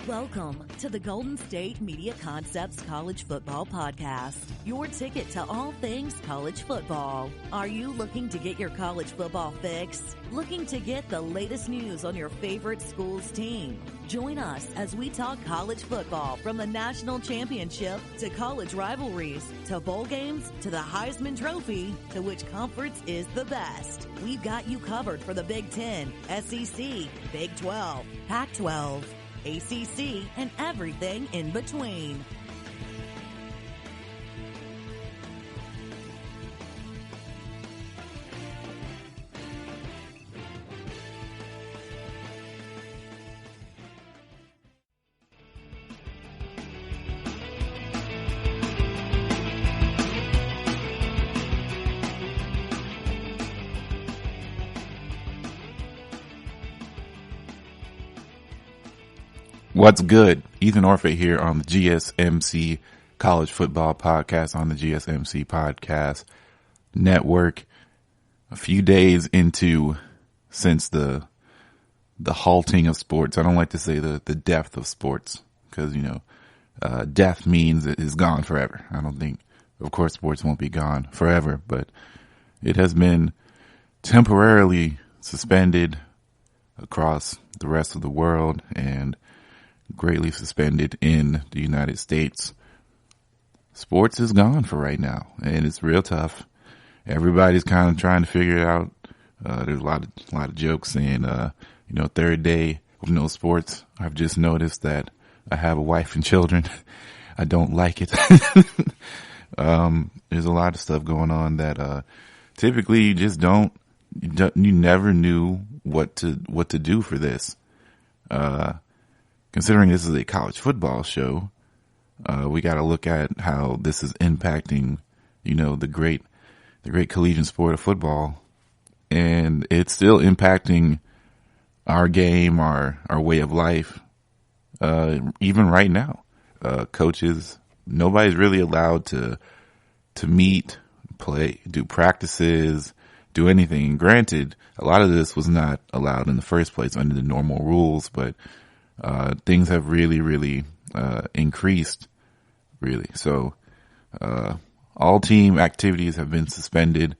Welcome to the Golden State Media Concepts College Football Podcast, your ticket to all things college football. Are you looking to get your college football fix? Looking to get the latest news on your favorite school's team? Join us as we talk college football from the national championship to college rivalries to bowl games to the Heisman Trophy to which conference is the best. We've got you covered for the Big Ten, SEC, Big 12, Pac-12, ACC, and everything in between. What's good? Ethan Orphe here on the GSMC College Football Podcast on the GSMC Podcast Network. A few days since the halting of sports. I don't like to say the death of sports because, death means it is gone forever. I don't think, of course, sports won't be gone forever, but it has been temporarily suspended across the rest of the world and greatly suspended in the United States. Sports is gone for right now, and it's real tough. Everybody's kind of trying to figure it out. There's a lot of jokes saying, third day with no sports. I've just noticed that I have a wife and children. I don't like it. There's a lot of stuff going on that typically you just you never knew what to do for this. Considering this is a college football show, we got to look at how this is impacting, the great collegiate sport of football, and it's still impacting our game, our way of life. Even right now, coaches, nobody's really allowed to meet, play, do practices, do anything. Granted, a lot of this was not allowed in the first place under the normal rules, but things have really increased, really. So, all team activities have been suspended,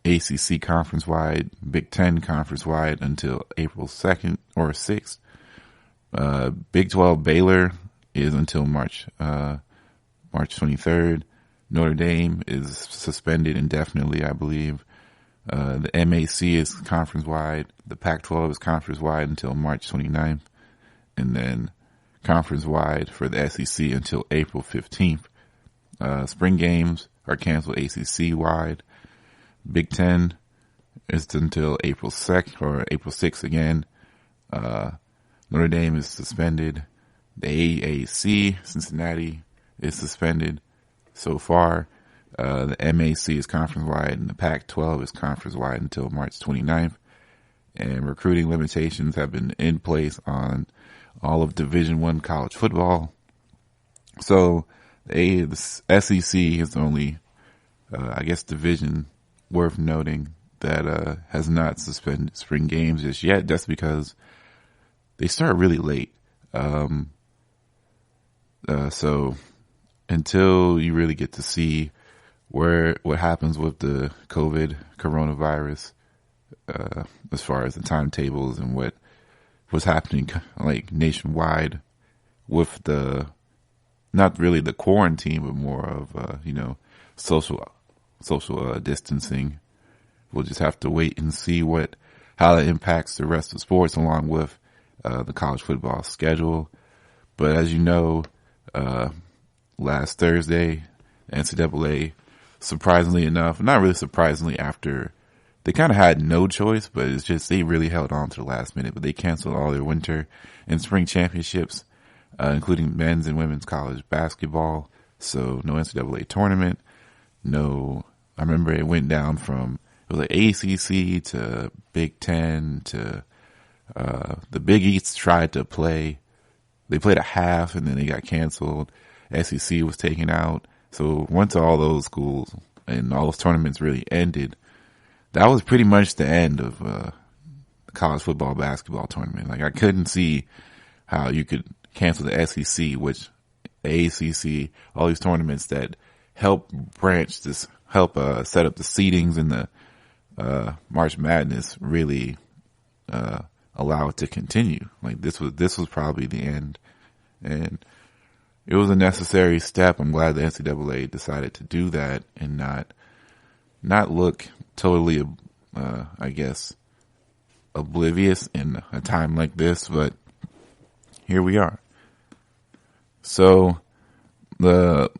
ACC conference-wide, Big Ten conference-wide until April 2nd or 6th. Big 12 Baylor is until March 23rd. Notre Dame is suspended indefinitely, I believe. The MAC is conference-wide. The Pac-12 is conference-wide until March 29th. And then conference-wide for the SEC until April 15th. Spring games are canceled ACC-wide. Big Ten is until April 2nd or April 6th again. Notre Dame is suspended. The AAC, Cincinnati, is suspended so far. The MAC is conference-wide, and the Pac-12 is conference-wide until March 29th. And recruiting limitations have been in place on all of Division I college football. So the SEC is the only, division worth noting that has not suspended spring games just yet. That's because they start really late. So until you really get to see what happens with the coronavirus, as far as the timetables and what's happening like nationwide with not really the quarantine, but more of, social distancing. We'll just have to wait and see how that impacts the rest of sports along with, the college football schedule. But as you know, last Thursday, NCAA, surprisingly enough, not really surprisingly after they kind of had no choice, but it's just they really held on to the last minute. But they canceled all their winter and spring championships, including men's and women's college basketball. So no NCAA tournament. I remember it went down from, it was like ACC to Big Ten to the Big East tried to play. They played a half and then they got canceled. SEC was taken out. So once all those schools and all those tournaments really ended, that was pretty much the end of the college football basketball tournament. Like, I couldn't see how you could cancel the SEC, which the ACC, all these tournaments that help set up the seedings in the March Madness really allow it to continue. Like this was probably the end, and it was a necessary step. I'm glad the NCAA decided to do that and not look totally, I guess, oblivious in a time like this, but here we are. So I'm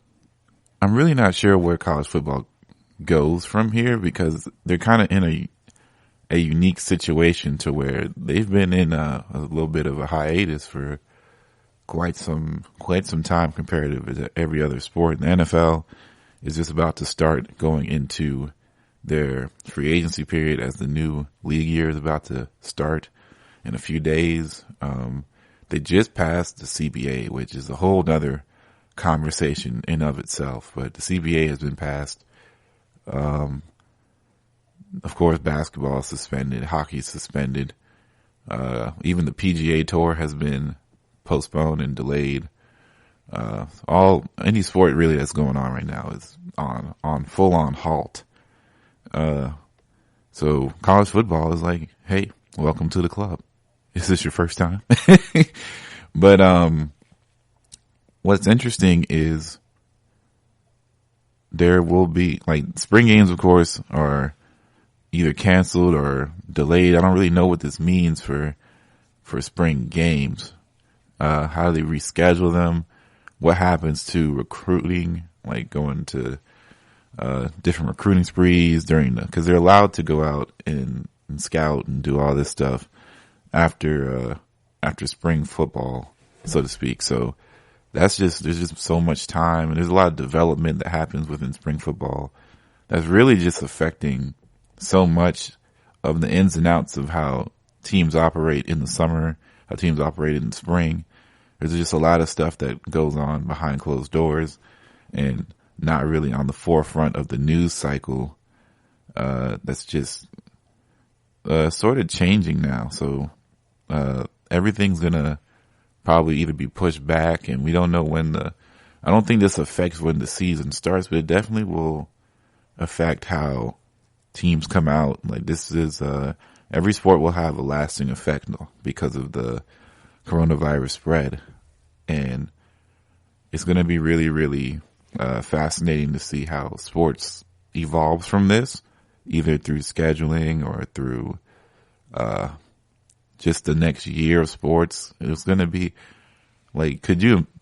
really not sure where college football goes from here, because they're kind of in a unique situation to where they've been in a little bit of a hiatus for quite some time comparative to every other sport. The NFL is just about to start going into their free agency period as the new league year is about to start in a few days. They just passed the CBA, which is a whole nother conversation in of itself, but the CBA has been passed. Of course, basketball is suspended, hockey is suspended. Even the PGA Tour has been postponed and delayed. Any sport really that's going on right now is on full on halt. So college football is like, hey, welcome to the club. Is this your first time? But, what's interesting is there will be, like, spring games, of course, are either canceled or delayed. I don't really know what this means for spring games. How do they reschedule them? What happens to recruiting, like going to different recruiting sprees because they're allowed to go out and scout and do all this stuff after spring football, so to speak. So there's just so much time, and there's a lot of development that happens within spring football that's really just affecting so much of the ins and outs of how teams operate in the summer, how teams operate in the spring. There's just a lot of stuff that goes on behind closed doors and not really on the forefront of the news cycle. That's just sort of changing now. So everything's gonna probably either be pushed back, and we don't know I don't think this affects when the season starts, but it definitely will affect how teams come out. Like this is, every sport will have a lasting effect because of the coronavirus spread. And it's going to be really, really, fascinating to see how sports evolves from this, either through scheduling or through, just the next year of sports. It's going to be like,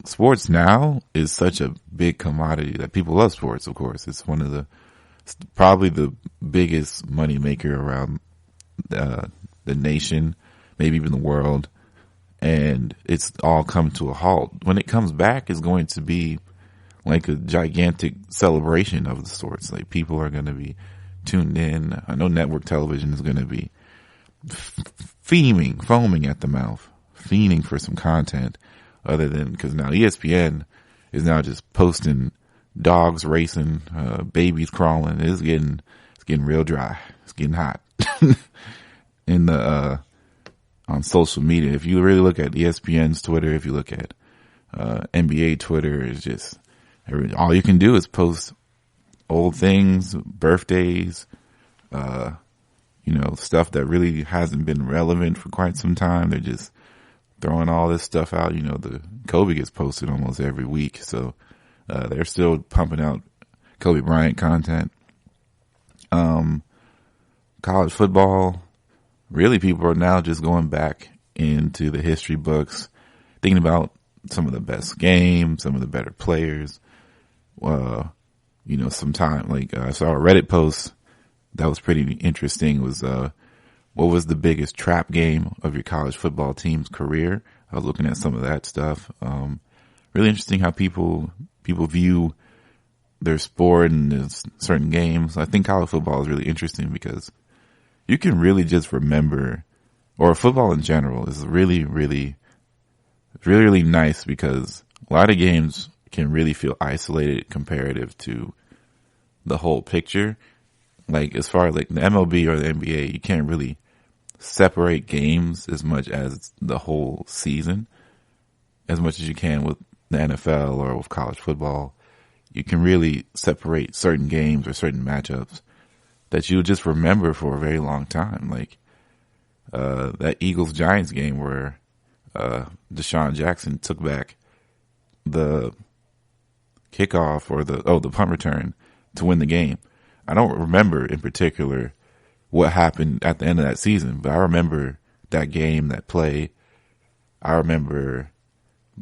sports now is such a big commodity that people love sports, of course. It's probably the biggest money maker around, the nation, maybe even the world. And it's all come to a halt. When it comes back, it's going to be like a gigantic celebration of the sorts. Like people are going to be tuned in. I know network television is going to be foaming at the mouth, fiending for some content other than, because now ESPN is now just posting dogs racing, babies crawling. It's getting real dry. It's getting hot on social media. If you really look at ESPN's Twitter, if you look at NBA Twitter, it's just all you can do is post old things, birthdays, stuff that really hasn't been relevant for quite some time. They're just throwing all this stuff out. The Kobe gets posted almost every week, so they're still pumping out Kobe Bryant content. College football, really people are now just going back into the history books, thinking about some of the best games, some of the better players. Sometime, I saw a Reddit post that was pretty interesting, was, what was the biggest trap game of your college football team's career? I was looking at some of that stuff. Really interesting how people view their sport and certain games. I think college football is really interesting because you can really just remember, or football in general is really, really, really, really nice because a lot of games can really feel isolated comparative to the whole picture. Like as far as like the MLB or the NBA, you can't really separate games as much as the whole season. as much as you can with the NFL or with college football. You can really separate certain games or certain matchups that you'll just remember for a very long time. Like that Eagles-Giants game where Deshaun Jackson took back the kickoff or the punt return to win the game. I don't remember in particular what happened at the end of that season, but I remember that game, that play. I remember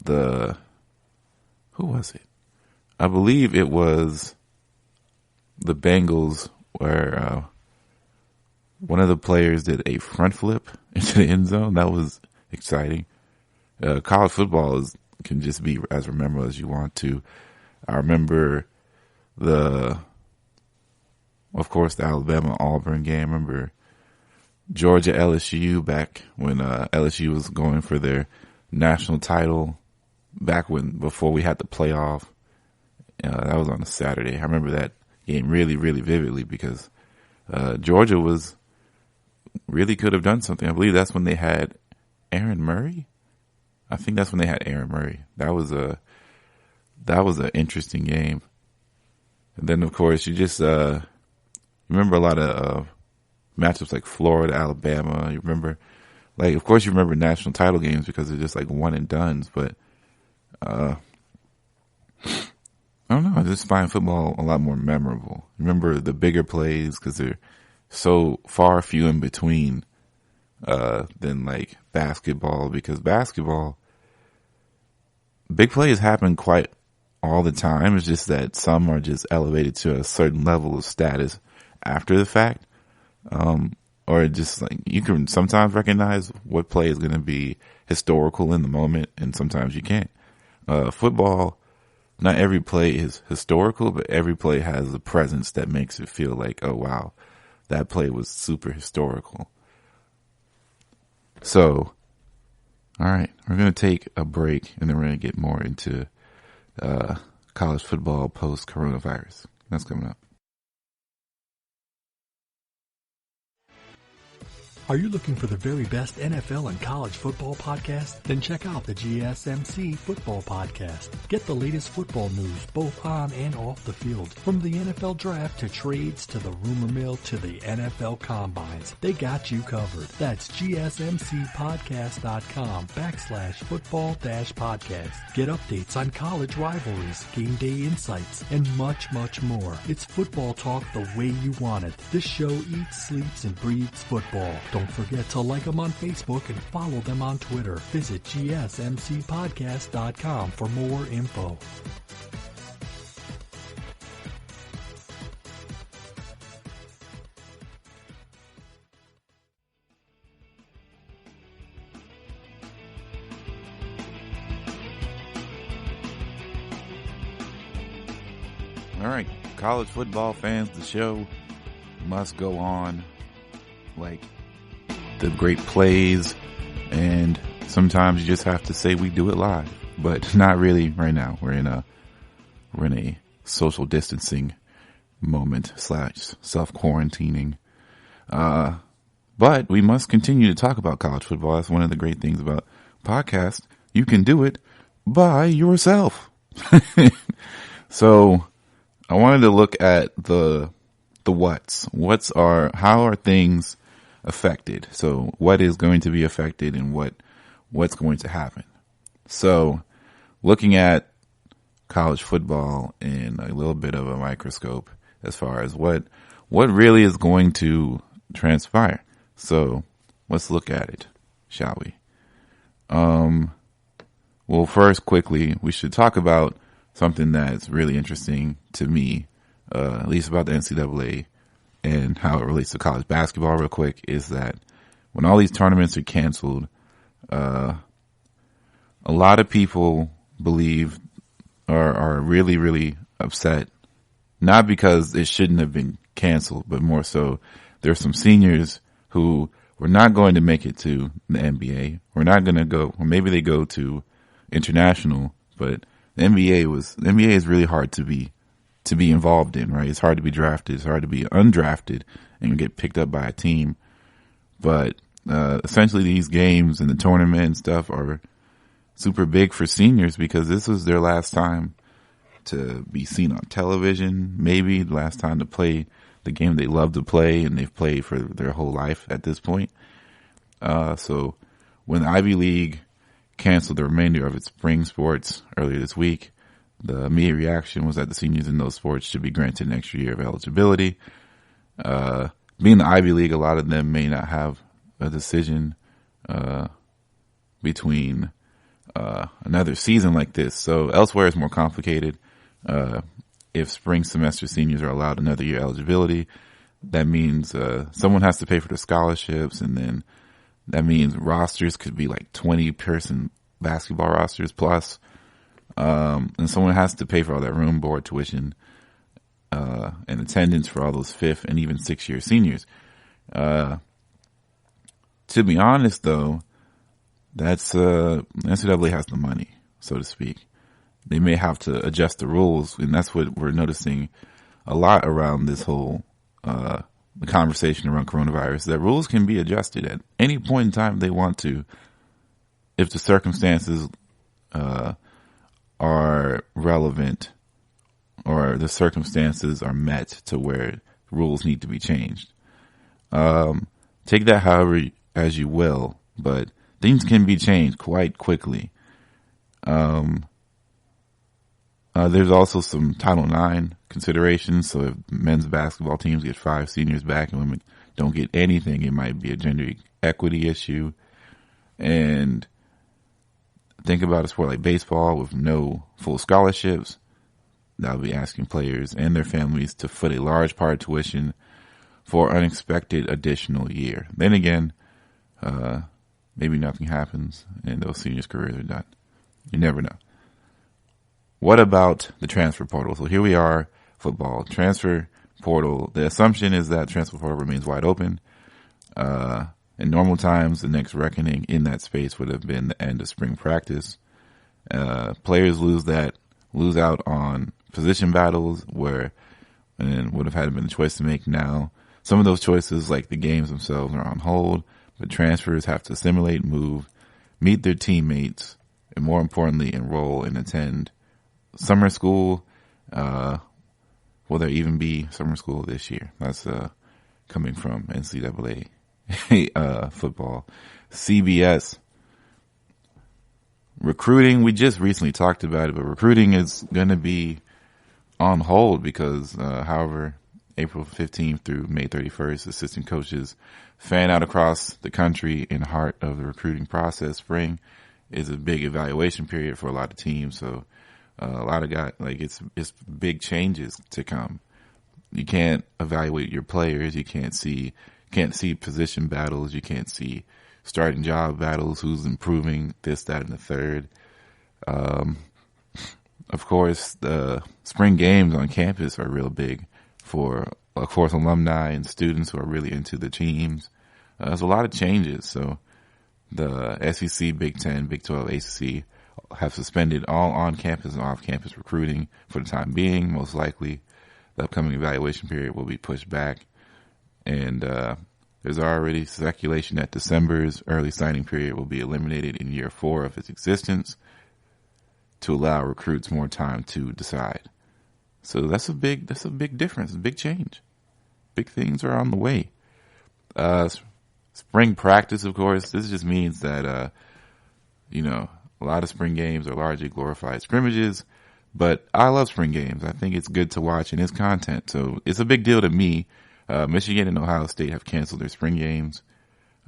who was it? I believe it was the Bengals where one of the players did a front flip into the end zone. That was exciting. College football can just be as memorable as you want to. I remember of course, the Alabama-Auburn game. I remember Georgia-LSU back when LSU was going for their national title, before we had the playoff. That was on a Saturday. I remember that game really, really vividly because Georgia really could have done something. I believe that's when they had Aaron Murray. I think that's when they had Aaron Murray. That was an interesting game. And then, of course, you just remember a lot of matchups like Florida, Alabama. You remember, of course, you remember national title games because they're just like one and dones. But I don't know. I just find football a lot more memorable. Remember the bigger plays because they're so far few in between than like basketball. Because basketball, big plays happen quite all the time. It's just that some are just elevated to a certain level of status after the fact. Or just like you can sometimes recognize what play is going to be historical in the moment, and sometimes you can't. Football, not every play is historical, but every play has a presence that makes it feel like, oh wow, that play was super historical. So, all right, we're going to take a break and then we're going to get more into college football post-coronavirus. That's coming up. Are you looking for the very best NFL and college football podcast? Then check out the GSMC Football Podcast. Get the latest football news both on and off the field. From the NFL Draft to trades to the rumor mill to the NFL Combines, they got you covered. That's GSMCpodcast.com/football-podcast. Get updates on college rivalries, game day insights, and much, much more. It's football talk the way you want it. This show eats, sleeps, and breathes football. Don't forget to like them on Facebook and follow them on Twitter. Visit GSMCpodcast.com for more info. All right, college football fans, the show must go on. Like the great plays, and sometimes you just have to say we do it live, but not really right now. We're in a social distancing moment / self-quarantining. But we must continue to talk about college football. That's one of the great things about podcasts. You can do it by yourself. So I wanted to look at the what's. How are things affected? So what is going to be affected and what's going to happen? So looking at college football in a little bit of a microscope as far as what really is going to transpire. So let's look at it, shall we? Well, first, quickly, we should talk about something that's really interesting to me, at least about the NCAA and how it relates to college basketball real quick, is that when all these tournaments are canceled, a lot of people believe are really, really upset, not because it shouldn't have been canceled, but more so there's some seniors who were not going to make it to the NBA. We're not going to go, or maybe they go to international, but the NBA is really hard to be involved in, right? It's hard to be drafted. It's hard to be undrafted and get picked up by a team. But essentially these games and the tournament and stuff are super big for seniors because this was their last time to be seen on television, maybe the last time to play the game they love to play and they've played for their whole life at this point. So when the Ivy League canceled the remainder of its spring sports earlier this week, the immediate reaction was that the seniors in those sports should be granted an extra year of eligibility. Being the Ivy League, a lot of them may not have a decision between another season like this. So elsewhere it's more complicated. If spring semester seniors are allowed another year eligibility, that means someone has to pay for the scholarships, and then that means rosters could be like 20-person basketball rosters plus, and someone has to pay for all that room, board, tuition, and attendance for all those 5th and even 6th-year seniors. To be honest, though, that's NCAA has the money, so to speak. They may have to adjust the rules, and that's what we're noticing a lot around this whole the conversation around coronavirus, that rules can be adjusted at any point in time they want to if the circumstances are relevant or the circumstances are met to where rules need to be changed. Take that however as you will, but things can be changed quite quickly. There's also some Title IX considerations. So if men's basketball teams get 5 seniors back and women don't get anything, it might be a gender equity issue. And think about a sport like baseball with no full scholarships. That'll be asking players and their families to foot a large part of tuition for unexpected additional year. Then again, maybe nothing happens and those seniors' careers are done. You never know. What about the transfer portal? So here we are, football, transfer portal. The assumption is that transfer portal remains wide open. In normal times, the next reckoning in that space would have been the end of spring practice. Players lose out on position battles and would have had been a choice to make now. Some of those choices, like the games themselves, are on hold, but transfers have to assimilate, move, meet their teammates, and more importantly, enroll and attend summer school. Will there even be summer school this year? That's coming from NCAA football. CBS. Recruiting, we just recently talked about it, but recruiting is going to be on hold because, however, April 15th through May 31st, assistant coaches fan out across the country in the heart of the recruiting process. Spring is a big evaluation period for a lot of teams, so a lot of guys, like it's big changes to come. You can't evaluate your players. You can't see position battles. You can't see starting job battles. Who's improving this, that, and the third. Of course, the spring games on campus are real big for, of course, alumni and students who are really into the teams. There's a lot of changes. So the SEC, Big Ten, Big 12, ACC have suspended all on-campus and off-campus recruiting for the time being. Most likely, the upcoming evaluation period will be pushed back. And there's already speculation that December's early signing period will be eliminated in year 4 of its existence to allow recruits more time to decide. So that's a big difference, a big change. Big things are on the way. Spring practice, of course, this just means that, a lot of spring games are largely glorified scrimmages, but I love spring games. I think it's good to watch and it's content. So it's a big deal to me. Michigan and Ohio State have canceled their spring games.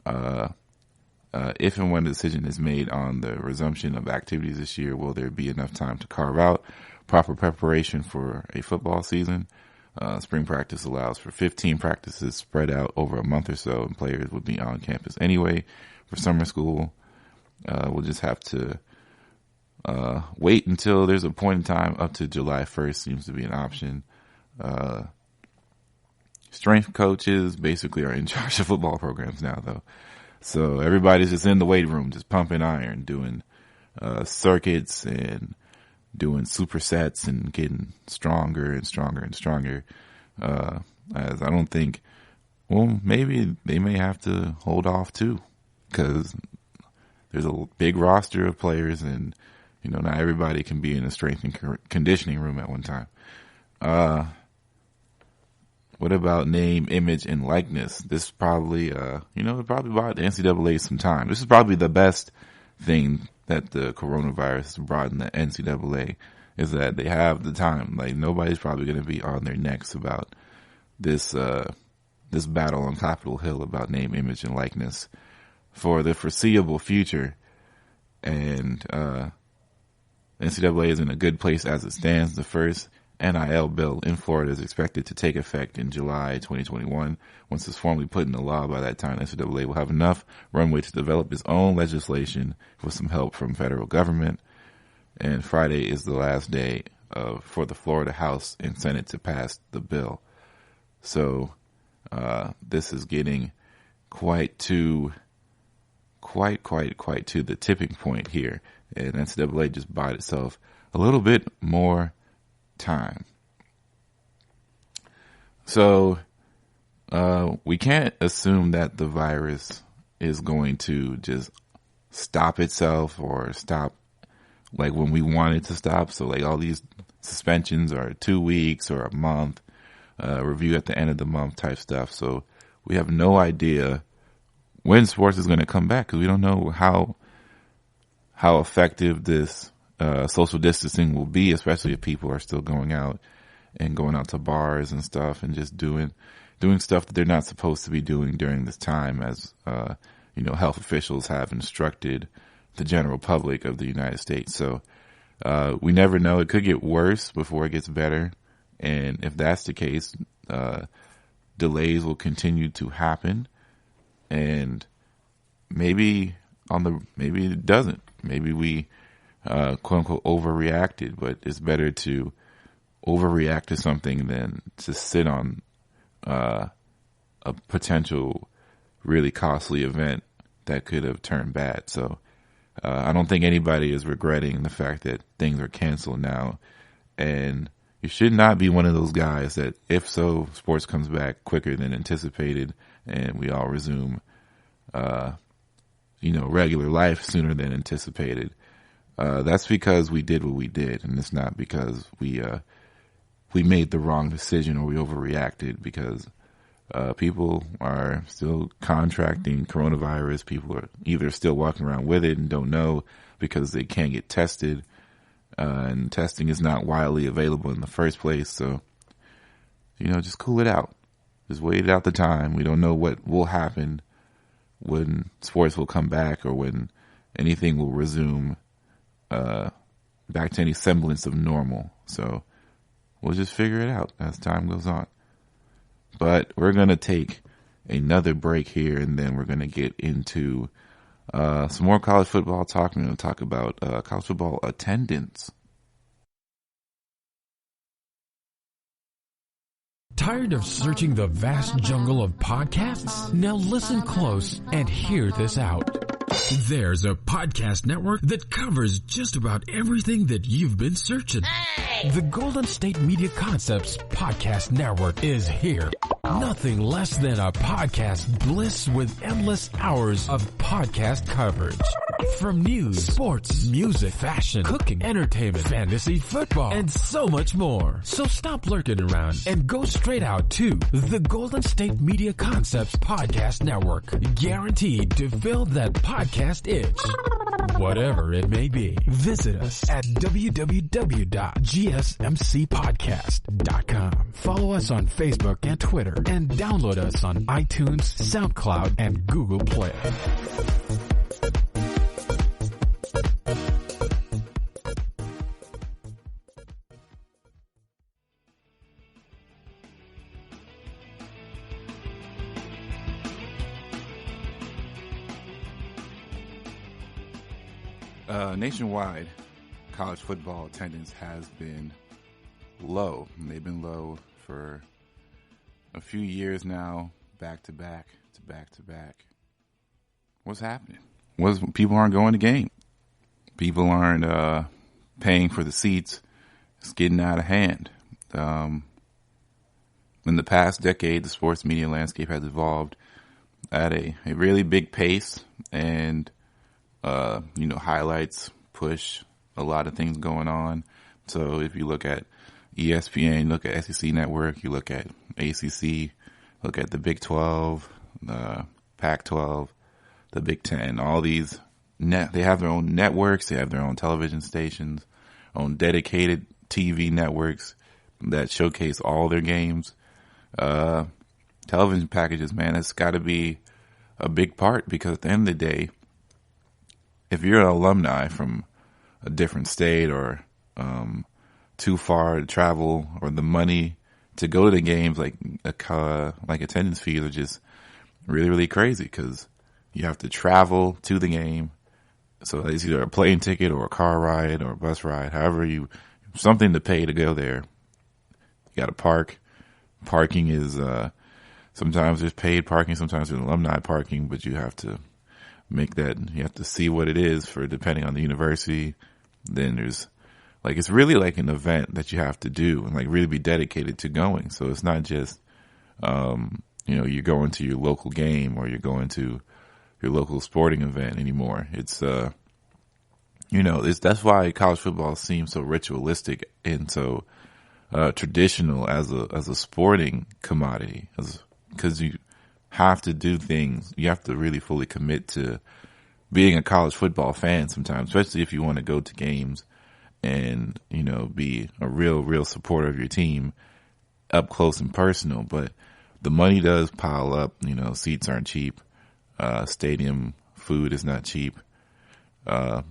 If and when a decision is made on the resumption of activities this year, will there be enough time to carve out proper preparation for a football season? Spring practice allows for 15 practices spread out over a month or so, and players would be on campus anyway for summer school. We'll just have to wait until there's a point in time. Up to July 1st seems to be an option. Strength coaches basically are in charge of football programs now, though. So everybody's just in the weight room, just pumping iron, doing circuits and doing supersets and getting stronger and stronger and stronger. As I don't think, well, maybe they may have to hold off too, because there's a big roster of players, and not everybody can be in a strength and conditioning room at one time. What about name, image, and likeness? This probably, it probably bought the NCAA some time. This is probably the best thing that the coronavirus has brought in the NCAA, is that they have the time. Like, nobody's probably going to be on their necks about this battle on Capitol Hill about name, image, and likeness for the foreseeable future. And NCAA is in a good place as it stands. The first NIL bill in Florida is expected to take effect in July 2021. Once it's formally put into law, by that time, NCAA will have enough runway to develop its own legislation with some help from federal government. And Friday is the last day for the Florida House and Senate to pass the bill. So this is getting quite to the tipping point here. And NCAA just bought itself a little bit more time. So we can't assume that the virus is going to just stop itself or stop like when we want it to stop. So like all these suspensions are 2 weeks or a month, review at the end of the month type stuff. So we have no idea when sports is going to come back, because we don't know how effective this social distancing will be, especially if people are still going out to bars and stuff and just doing stuff that they're not supposed to be doing during this time, as health officials have instructed the general public of the United States. So we never know. It could get worse before it gets better. And if that's the case, delays will continue to happen, and maybe it doesn't. Maybe we quote unquote overreacted, but it's better to overreact to something than to sit on a potential really costly event that could have turned bad. So I don't think anybody is regretting the fact that things are canceled now, and you should not be one of those guys that, if so, sports comes back quicker than anticipated and we all resume regular life sooner than anticipated. That's because we did what we did, and it's not because we made the wrong decision or we overreacted, because people are still contracting coronavirus. People are either still walking around with it and don't know because they can't get tested, and testing is not widely available in the first place. So, just cool it out. Just wait it out the time. We don't know what will happen when sports will come back, or when anything will resume back to any semblance of normal. So we'll just figure it out as time goes on. But we're going to take another break here, and then we're going to get into some more college football talk. We're going to talk about college football attendance. Tired of searching the vast jungle of podcasts? Now listen close and hear this out. There's a podcast network that covers just about everything that you've been searching. Hey! The Golden State Media Concepts Podcast Network is here. Nothing less than a podcast bliss with endless hours of podcast coverage. From news, sports, music, fashion, cooking, entertainment, fantasy, football, and so much more. So stop lurking around and go straight out to the Golden State Media Concepts Podcast Network. Guaranteed to fill that podcast itch. Whatever it may be. Visit us at www.gsmcpodcast.com. Follow us on Facebook and Twitter, and download us on iTunes, SoundCloud, and Google Play. Nationwide, college football attendance has been low. They've been low for a few years now, back to back to back to back. What's happening? People aren't going to game. People aren't paying for the seats. It's getting out of hand. In the past decade, the sports media landscape has evolved at a really big pace, and highlights push a lot of things going on. So if you look at ESPN, look at SEC Network, you look at ACC, look at the Big 12, the Pac-12, the Big 10, all these they have their own networks, they have their own television stations, own dedicated TV networks that showcase all their games. Television packages, man, it's got to be a big part, because at the end of the day, if you're an alumni from a different state or too far to travel, or the money to go to the games, like attendance fees are just really, really crazy, because you have to travel to the game. So it's either a plane ticket or a car ride or a bus ride, something to pay to go there. You got to park. Parking is, sometimes there's paid parking, sometimes there's alumni parking, but you have to you have to see what it is for, depending on the university. Then there's, it's really like an event that you have to do and really be dedicated to going. So it's not just, you're going to your local game or you're going to your local sporting event anymore. It's, that's why college football seems so ritualistic and so traditional as a sporting commodity, because you have to do things. You have to really fully commit to being a college football fan sometimes, especially if you want to go to games and, be a real supporter of your team up close and personal. But the money does pile up. Seats aren't cheap. Stadium food is not cheap. The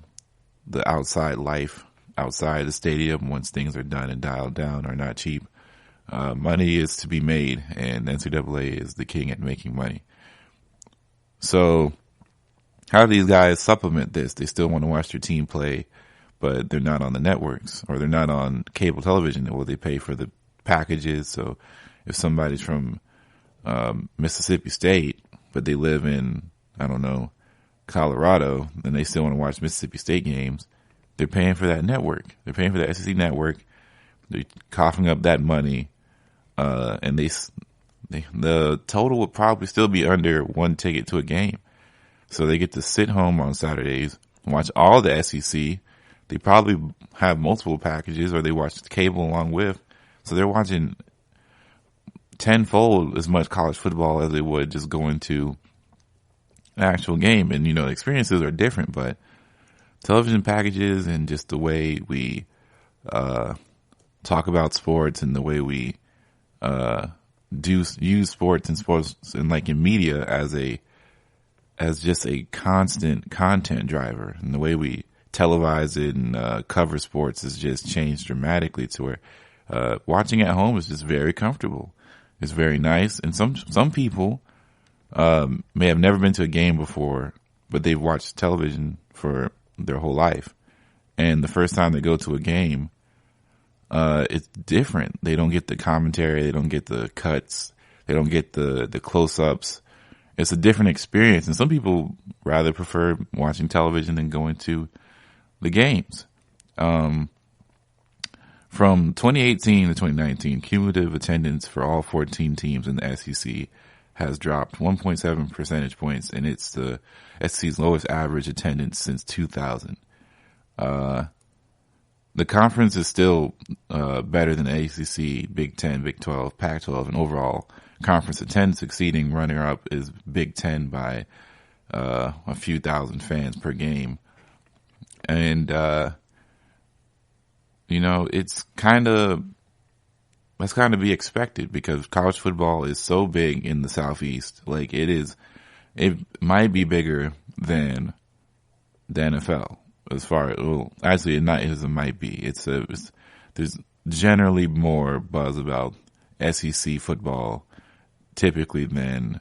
outside life outside the stadium, once things are done and dialed down, are not cheap. Money is to be made, and NCAA is the king at making money. So how do these guys supplement this? They still want to watch their team play, but they're not on the networks, or they're not on cable television. Well, they pay for the packages. So if somebody's from Mississippi State, but they live in, Colorado, then they still want to watch Mississippi State games. They're paying for that network. They're paying for the SEC network. They're coughing up that money. And the total would probably still be under one ticket to a game. So they get to sit home on Saturdays, watch all the SEC. They probably have multiple packages, or they watch the cable along with. So they're watching tenfold as much college football as they would just going to an actual game. And, the experiences are different, but television packages and just the way we talk about sports and the way we use sports and in media as just a constant content driver, and the way we televise it and cover sports has just changed dramatically to where watching at home is just very comfortable. It's very nice, and some people may have never been to a game before, but they've watched television for their whole life, and the first time they go to a game, it's different. They don't get the commentary, they don't get the cuts, they don't get the close-ups. It's a different experience, and some people rather prefer watching television than going to the games. From 2018 to 2019, cumulative attendance for all 14 teams in the SEC has dropped 1.7 percentage points, and it's the SEC's lowest average attendance since 2000. The conference is still better than the ACC, Big 10, Big 12, Pac-12, and overall conference attendance exceeding runner-up is Big 10 by a few thousand fans per game. And, that's kind of be expected, because college football is so big in the Southeast. It might be bigger than the NFL. As far as, actually, it might be. There's generally more buzz about SEC football typically than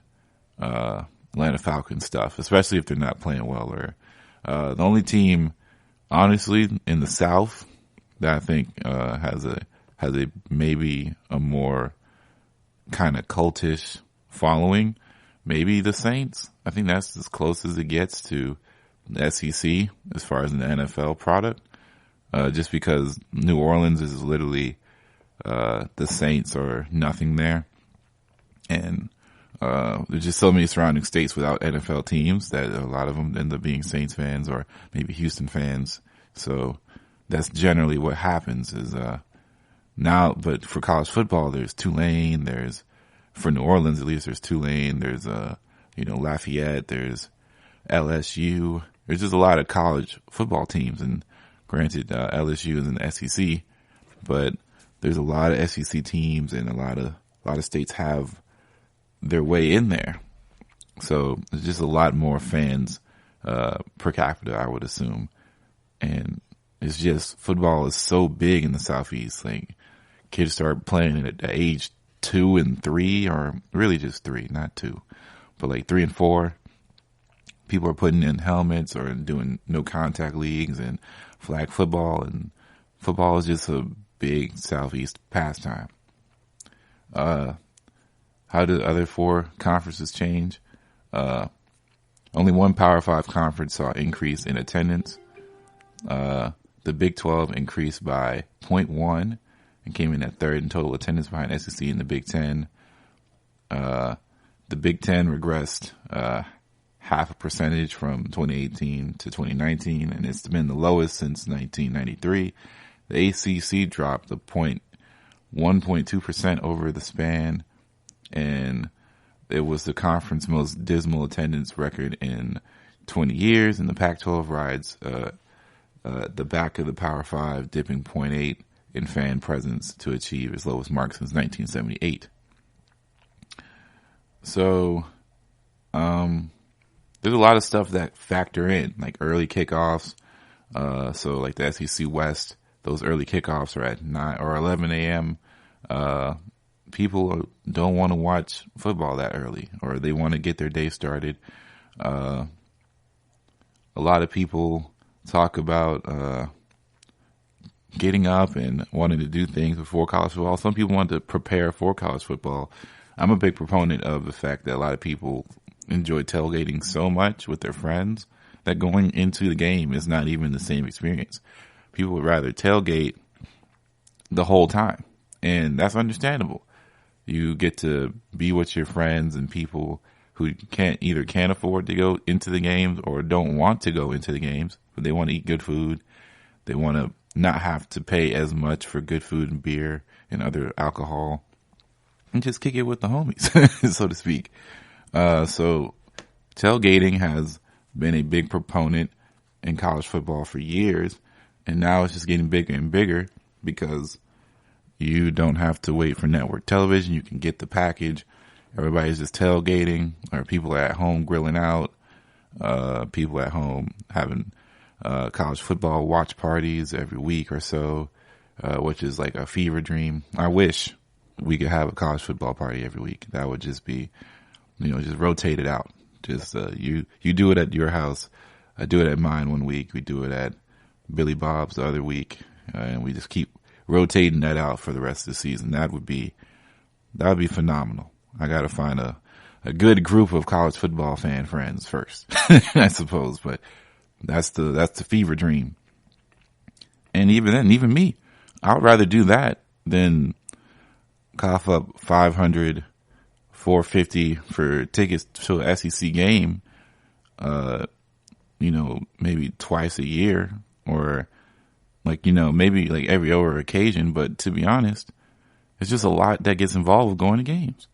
Atlanta Falcons stuff, especially if they're not playing well. Or the only team, honestly, in the South that I think has a maybe a more kind of cultish following, maybe the Saints. I think that's as close as it gets to the SEC as far as an NFL product, just because New Orleans is literally the Saints or nothing there, and there's just so many surrounding states without NFL teams that a lot of them end up being Saints fans or maybe Houston fans. So that's generally what happens is, now, but for college football, there's Tulane, for New Orleans at least, there's Tulane, there's, Lafayette, there's LSU. There's just a lot of college football teams, and granted, LSU is in the SEC, but there's a lot of SEC teams, and a lot of states have their way in there. So there's just a lot more fans per capita, I would assume. And it's just, football is so big in the Southeast. Like, kids start playing it at age 2 and 3, or really just 3, not 2, but like 3 and 4. People are putting in helmets or doing no contact leagues and flag football, and football is just a big Southeast pastime. How do the other 4 conferences change? Only one Power 5 conference saw increase in attendance. The Big 12 increased by 0.1 and came in at 3rd in total attendance behind SEC and the Big 10. The Big 10 regressed half a percentage from 2018 to 2019, and it's been the lowest since 1993. The ACC dropped 1.2% over the span, and it was the conference most dismal attendance record in 20 years, and the Pac-12 rides the back of the Power 5, dipping 0.8 in fan presence to achieve its lowest mark since 1978. So, there's a lot of stuff that factor in, like early kickoffs. So like the SEC West, those early kickoffs are at 9 or 11 a.m. People don't want to watch football that early, or they want to get their day started. A lot of people talk about getting up and wanting to do things before college football. Some people want to prepare for college football. I'm a big proponent of the fact that a lot of people enjoy tailgating so much with their friends that going into the game is not even the same experience. People would rather tailgate the whole time, and that's understandable. You get to be with your friends and people who can't afford to go into the games or don't want to go into the games, but they want to eat good food. They want to not have to pay as much for good food and beer and other alcohol, and just kick it with the homies, so to speak. So tailgating has been a big proponent in college football for years, and now it's just getting bigger and bigger because you don't have to wait for network television. You can get the package. Everybody's just tailgating, or people are at home grilling out, people at home having college football watch parties every week or so, which is like a fever dream. I wish we could have a college football party every week. That would just be, just rotate it out. Just you do it at your house. I do it at mine one week. We do it at Billy Bob's the other week, and we just keep rotating that out for the rest of the season. That would be phenomenal. I got to find a good group of college football fan friends first, I suppose. But that's the fever dream. And even then, even me, I would rather do that than cough up $500, $450 for tickets to an SEC game, maybe twice a year, or maybe like every other occasion. But to be honest, it's just a lot that gets involved with going to games.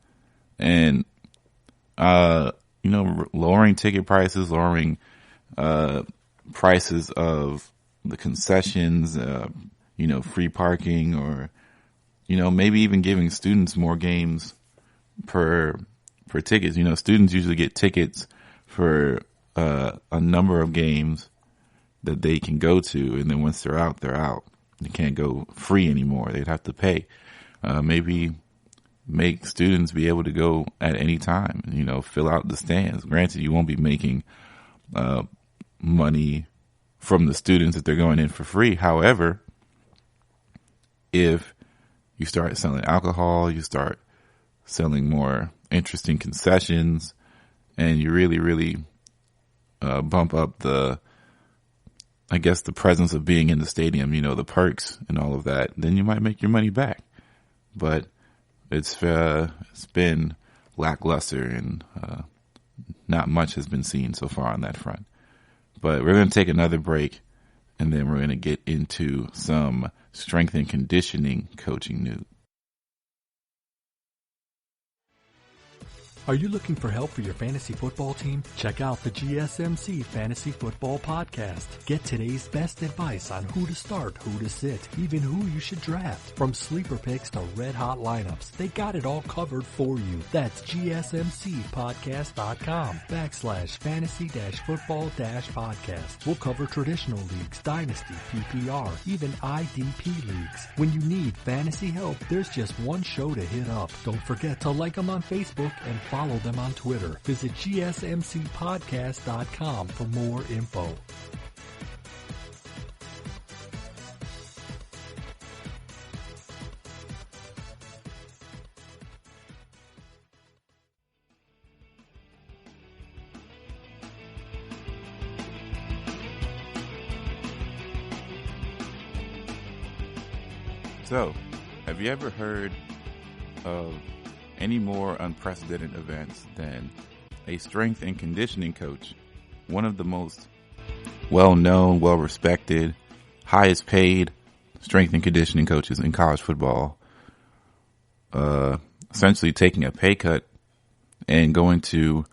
And, lowering ticket prices, lowering, prices of the concessions, free parking, or, maybe even giving students more games per tickets. Students usually get tickets for, a number of games that they can go to. And then once they're out, they're out. They can't go free anymore. They'd have to pay. Maybe make students be able to go at any time, fill out the stands. Granted, you won't be making money from the students if they're going in for free. However, if you start selling alcohol, you start selling more interesting concessions, and you really, really bump up the presence of being in the stadium, the perks and all of that, then you might make your money back. But it's been lackluster, and not much has been seen so far on that front. But we're going to take another break, and then we're going to get into some strength and conditioning coaching news. Are you looking for help for your fantasy football team? Check out the GSMC Fantasy Football Podcast. Get today's best advice on who to start, who to sit, even who you should draft. From sleeper picks to red hot lineups, they got it all covered for you. That's gsmcpodcast.com/fantasy-football-podcast. We'll cover traditional leagues, dynasty, PPR, even IDP leagues. When you need fantasy help, there's just one show to hit up. Don't forget to like them on Facebook and follow them on Twitter. Visit gsmcpodcast.com for more info. So, have you ever heard of any more unprecedented events than a strength and conditioning coach, one of the most well-known, well-respected, highest paid strength and conditioning coaches in college football, essentially taking a pay cut and going to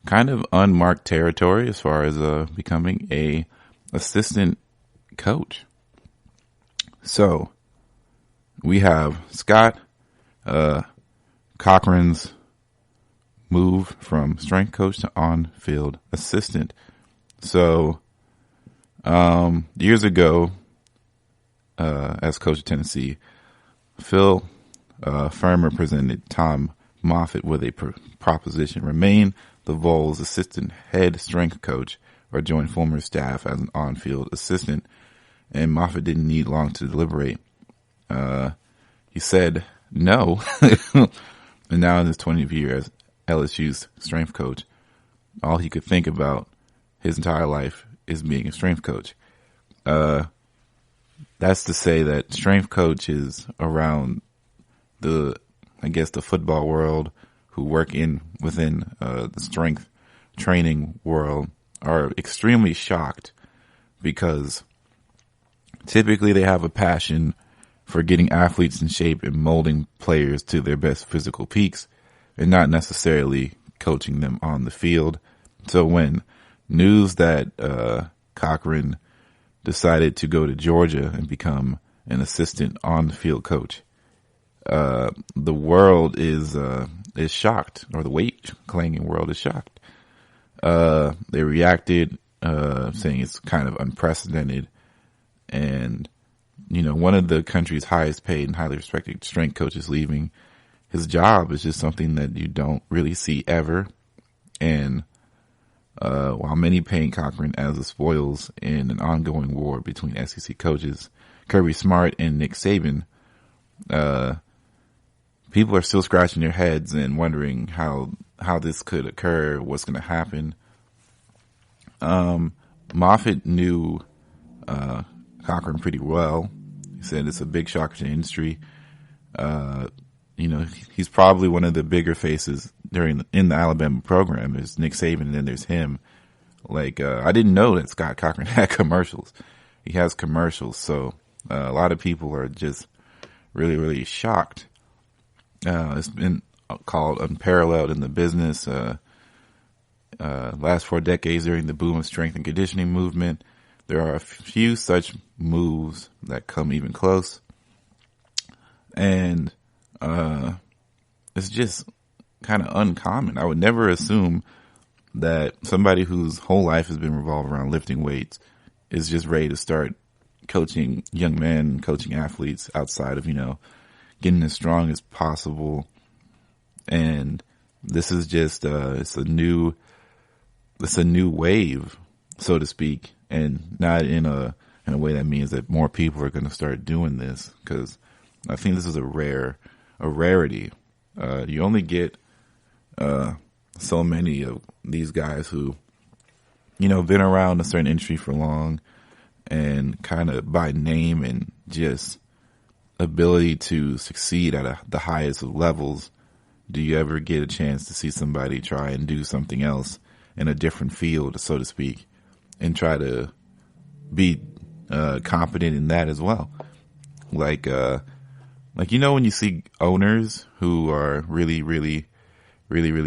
kind of unmarked territory as far as becoming a assistant coach? So we have Scott Cochran's move from strength coach to on-field assistant. So, years ago, as coach of Tennessee, Phil Farmer presented Tom Moffitt with a proposition: remain the Vols' assistant head strength coach or join Fulmer's staff as an on-field assistant. And Moffitt didn't need long to deliberate. He said no. And now in his 20th year as LSU's strength coach, all he could think about his entire life is being a strength coach. That's to say that strength coaches around the football world who work within the strength training world are extremely shocked, because typically they have a passion for getting athletes in shape and molding players to their best physical peaks, and not necessarily coaching them on the field. So when news that Cochran decided to go to Georgia and become an assistant on-the-field coach, the world is shocked, or the weight-claiming world is shocked. They reacted, saying it's kind of unprecedented, and one of the country's highest paid and highly respected strength coaches leaving his job is just something that you don't really see ever. And while many paint Cochran as the spoils in an ongoing war between SEC coaches Kirby Smart and Nick Saban, people are still scratching their heads and wondering how this could occur, what's going to happen. Moffitt knew Cochran pretty well. He said it's a big shock to the industry. He's probably one of the bigger faces in the Alabama program. There's Nick Saban, and then there's him. I didn't know that Scott Cochran had commercials. He has commercials, so a lot of people are just really, really shocked. It's been called unparalleled in the business. Last 4 decades during the boom of strength and conditioning movement, there are a few such moves that come even close. And it's just kind of uncommon. I would never assume that somebody whose whole life has been revolved around lifting weights is just ready to start coaching young men, coaching athletes outside of, getting as strong as possible. And this is just, it's a new wave, so to speak, and not in a way that means that more people are going to start doing this, because I think this is a rarity. You only get so many of these guys who, been around a certain industry for long, and kind of by name and just ability to succeed at the highest of levels, do you ever get a chance to see somebody try and do something else in a different field, so to speak, and try to be competent in that as well? Like when you see owners who are really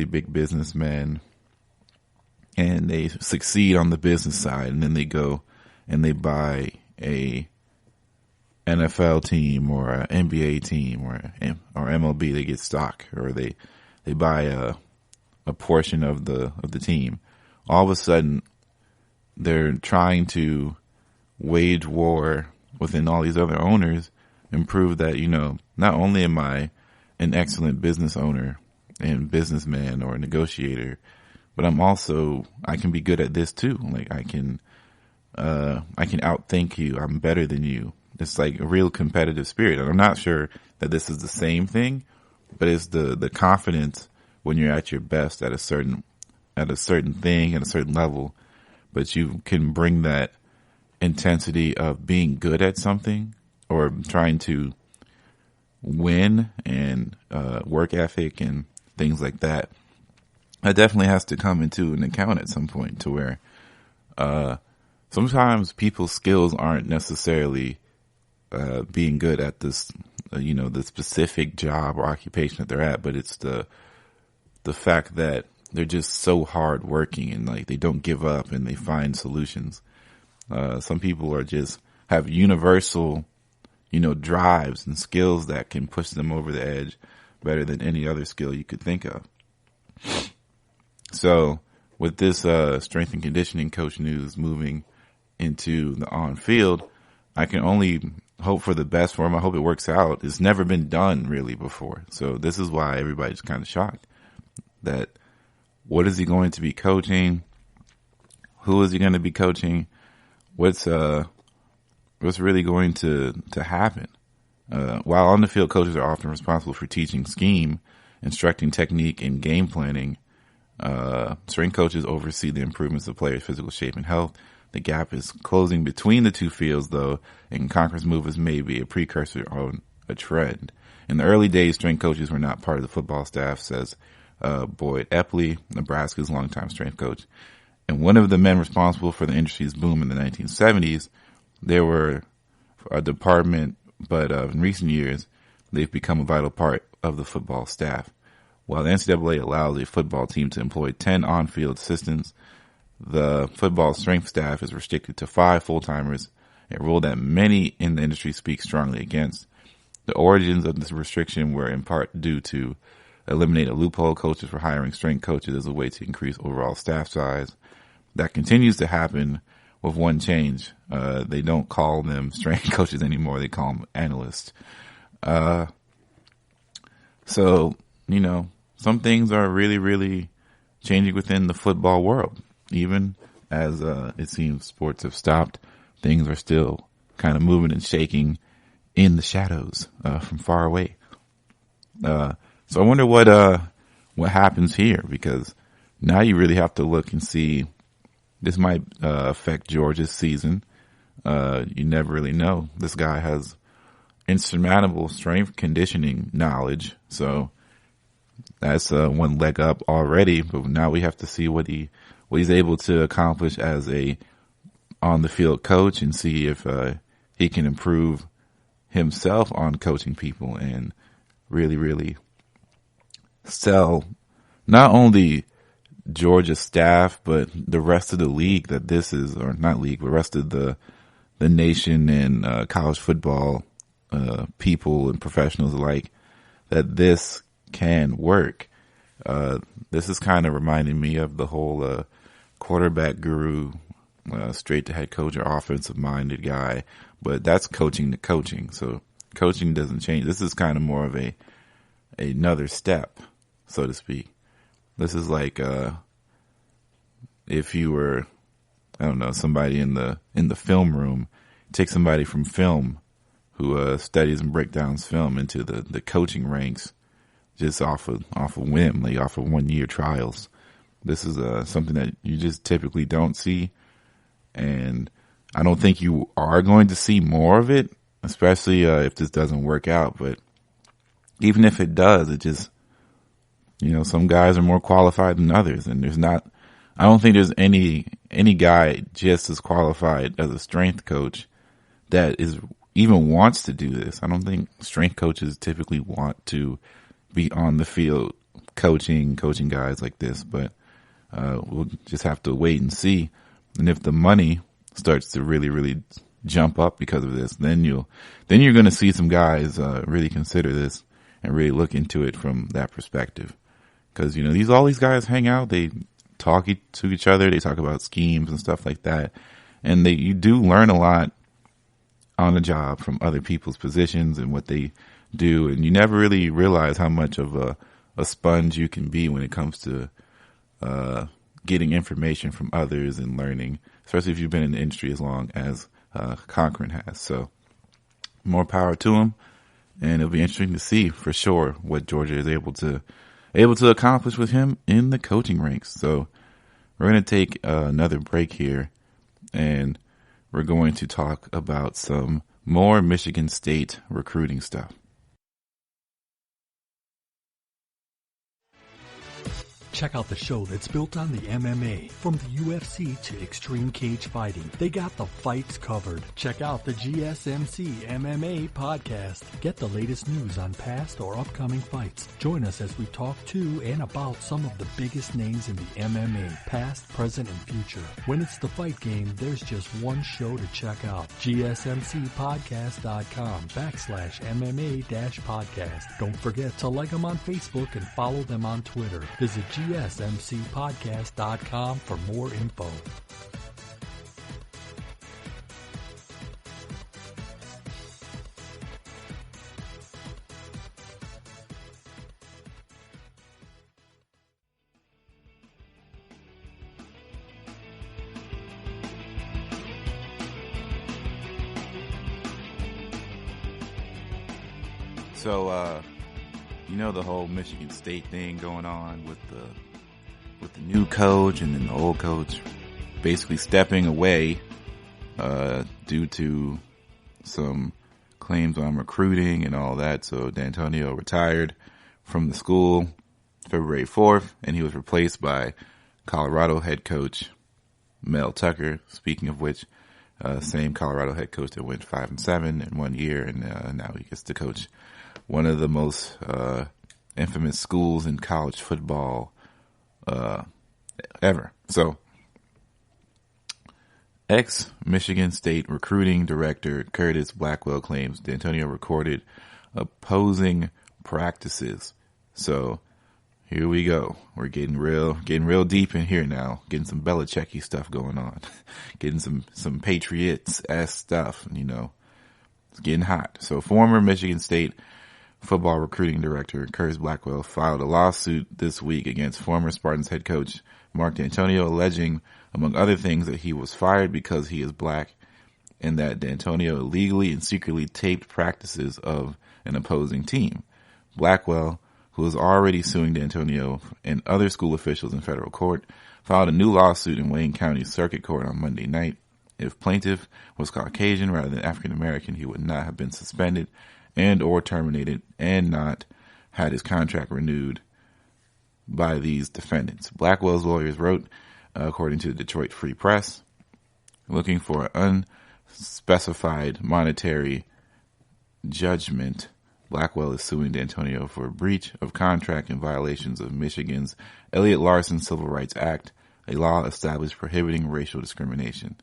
big businessmen and they succeed on the business side, and then they go and they buy a NFL team or an NBA team or MLB, they get stock, or they buy a portion of the team. All of a sudden, they're trying to wage war within all these other owners and prove that, not only am I an excellent business owner and businessman or negotiator, but I can be good at this too. Like I can outthink you. I'm better than you. It's like a real competitive spirit. And I'm not sure that this is the same thing, but it's the confidence when you're at your best at a certain thing, at a certain level, but you can bring that intensity of being good at something or trying to win and work ethic and things like that. That definitely has to come into an account at some point, to where sometimes people's skills aren't necessarily being good at this, the specific job or occupation that they're at, but it's the fact that they're just so hard working and like they don't give up and they find solutions. Some people have universal, drives and skills that can push them over the edge better than any other skill you could think of. So with this strength and conditioning coach news moving into the on field, I can only hope for the best for him. I hope it works out. It's never been done really before. So this is why everybody's kind of shocked that what is he going to be coaching? Who is he going to be coaching? What's really going to happen? While on the field, coaches are often responsible for teaching scheme, instructing technique, and game planning. Strength coaches oversee the improvements of players' physical shape and health. The gap is closing between the two fields, though, and Conference movers may be a precursor on a trend. In the early days, strength coaches were not part of the football staff, says Boyd Epley, Nebraska's longtime strength coach. And one of the men responsible for the industry's boom in the 1970s, they were a department, but in recent years, they've become a vital part of the football staff. While the NCAA allows a football team to employ 10 on-field assistants, the football strength staff is restricted to 5 full-timers, a rule that many in the industry speak strongly against. The origins of this restriction were in part due to eliminate a loophole coaches for hiring strength coaches as a way to increase overall staff size. That continues to happen with one change. They don't call them strength coaches anymore. They call them analysts. So, some things are really changing within the football world. Even as it seems sports have stopped, things are still kind of moving and shaking in the shadows from far away. So I wonder what happens here, because now you really have to look and see. This might affect Georgia's season. You never really know. This guy has insurmountable strength conditioning knowledge, so that's one leg up already. But now we have to see what he's able to accomplish as a on the field coach, and see if he can improve himself on coaching people and really sell not only Georgia staff, but the rest of the league that this is, or not league, but rest of the nation and college football people and professionals alike, that this can work. This is kind of reminding me of the whole quarterback guru, straight to head coach or offensive minded guy, but that's coaching to coaching. So coaching doesn't change. This is kind of more of another step, so to speak. This is like if you were, I don't know, somebody in the film room, take somebody from film who studies and breaks down film into the coaching ranks, just off of whim, like off of 1 year trials. This is something that you just typically don't see, and I don't think you are going to see more of it, especially if this doesn't work out. But even if it does, it just some guys are more qualified than others, and I don't think there's any guy just as qualified as a strength coach that even wants to do this. I don't think strength coaches typically want to be on the field coaching guys like this, but we'll just have to wait and see. And if the money starts to really, really jump up because of this, then you're going to see some guys really consider this and really look into it from that perspective. Because all these guys hang out, they talk to each other, they talk about schemes and stuff like that, and you do learn a lot on the job from other people's positions and what they do, and you never really realize how much of a sponge you can be when it comes to getting information from others and learning, especially if you've been in the industry as long as Cochran has. So more power to him, and it'll be interesting to see for sure what Georgia is able to accomplish with him in the coaching ranks. So we're going to take another break here, and we're going to talk about some more Michigan State recruiting stuff. Check out the show that's built on the MMA. From the UFC to extreme cage fighting, they got the fights covered. Check out the GSMC MMA podcast. Get the latest news on past or upcoming fights. Join us as we talk to and about some of the biggest names in the MMA, past, present, and future. When it's the fight game, there's just one show to check out. GSMCpodcast.com/MMA-podcast. Don't forget to like them on Facebook and follow them on Twitter. Visit GSMCpodcast.com for more info. So, the whole Michigan State thing going on with the new coach and then the old coach basically stepping away due to some claims on recruiting and all that. So D'Antonio retired from the school February 4th, and he was replaced by Colorado head coach Mel Tucker. Speaking of which, same Colorado head coach that went 5-7 in 1 year, and now he gets to coach one of the most infamous schools in college football ever. So, ex-Michigan State recruiting director Curtis Blackwell claims D'Antonio recorded opposing practices. So, here we go. We're getting real deep in here now. Getting some Belichick-y stuff going on. Getting some Patriots-esque stuff, It's getting hot. So, former Michigan State football recruiting director Curtis Blackwell filed a lawsuit this week against former Spartans head coach Mark D'Antonio, alleging, among other things, that he was fired because he is black and that D'Antonio illegally and secretly taped practices of an opposing team. Blackwell, who is already suing D'Antonio and other school officials in federal court, filed a new lawsuit in Wayne County Circuit Court on Monday night. If plaintiff was Caucasian rather than African American, he would not have been suspended and or terminated and not had his contract renewed by these defendants. Blackwell's lawyers wrote, according to the Detroit Free Press, looking for an unspecified monetary judgment. Blackwell is suing D'Antonio for breach of contract and violations of Michigan's Elliott Larson Civil Rights Act, a law established prohibiting racial discrimination.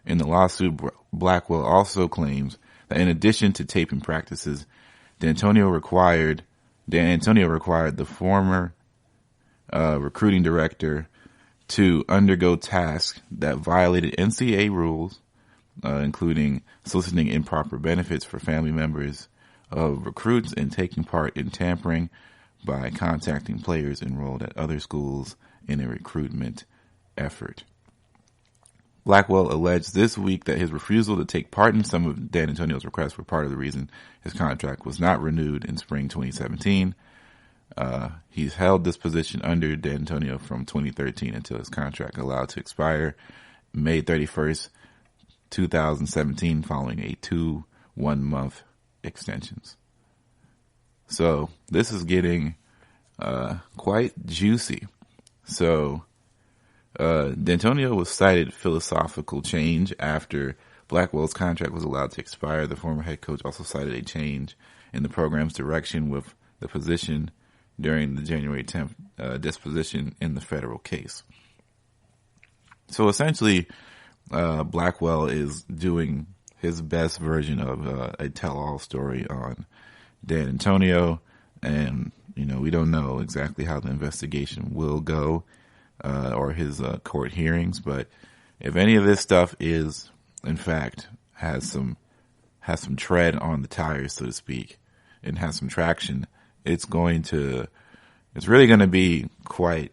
In the lawsuit, Blackwell also claims that in addition to taping practices, D'Antonio required the former recruiting director to undergo tasks that violated NCAA rules, including soliciting improper benefits for family members of recruits and taking part in tampering by contacting players enrolled at other schools in a recruitment effort. Blackwell alleged this week that his refusal to take part in some of D'Antonio's requests were part of the reason his contract was not renewed in spring 2017. He's held this position under D'Antonio from 2013 until his contract allowed to expire May 31st, 2017, following a 2 1-month extensions. So this is getting quite juicy. So, D'Antonio was cited philosophical change after Blackwell's contract was allowed to expire. The former head coach also cited a change in the program's direction with the position during the January 10th disposition in the federal case. So essentially, Blackwell is doing his best version of a tell-all story on Dan Antonio, and we don't know exactly how the investigation will go or his court hearings, but if any of this stuff is, in fact, has some tread on the tires, so to speak, and has some traction, it's really going to be quite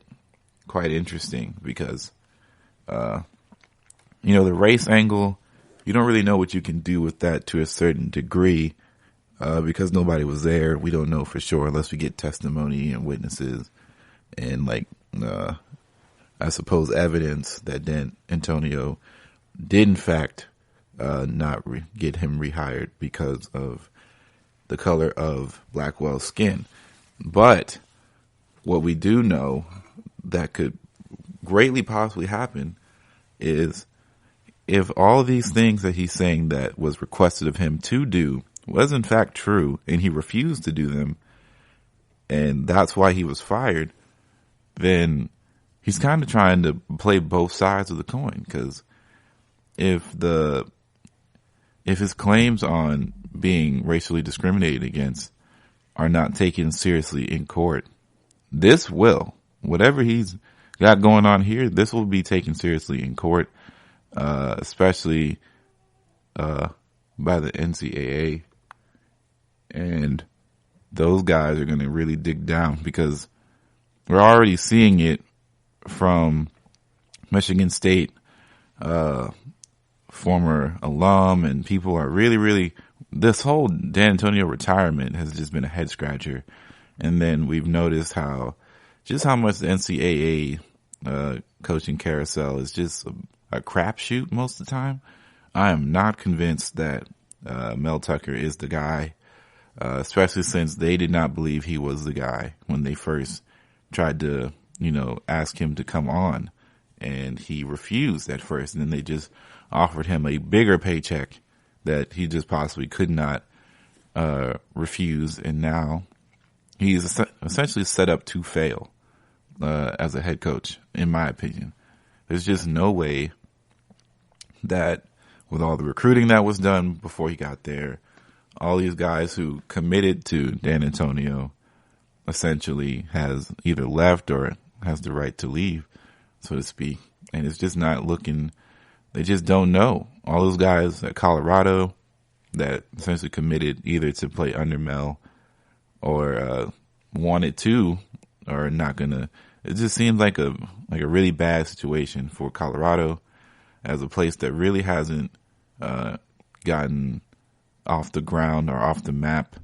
interesting because, the race angle, you don't really know what you can do with that to a certain degree, because nobody was there. We don't know for sure unless we get testimony and witnesses and I suppose evidence that Dan Antonio did in fact, not get him rehired because of the color of Blackwell's skin. But what we do know that could greatly possibly happen is if all these things that he's saying that was requested of him to do was in fact true and he refused to do them, and that's why he was fired, then he's kind of trying to play both sides of the coin. Because if his claims on being racially discriminated against are not taken seriously in court, whatever he's got going on here, this will be taken seriously in court, especially by the NCAA. And those guys are going to really dig down because we're already seeing it from Michigan State, former alum, and people are really, this whole Dan Antonio retirement has just been a head scratcher. And then we've noticed how much the NCAA, coaching carousel is just a crapshoot most of the time. I am not convinced that, Mel Tucker is the guy, especially since they did not believe he was the guy when they first tried to, ask him to come on, and he refused at first. And then they just offered him a bigger paycheck that he just possibly could not, refuse. And now he's essentially set up to fail, as a head coach, in my opinion. There's just no way that with all the recruiting that was done before he got there, all these guys who committed to Dan Antonio essentially has either left or has the right to leave, so to speak. And it's just not looking, they just don't know. All those guys at Colorado that essentially committed either to play under Mel or wanted to or not gonna. It just seems like a really bad situation for Colorado as a place that really hasn't gotten off the ground or off the map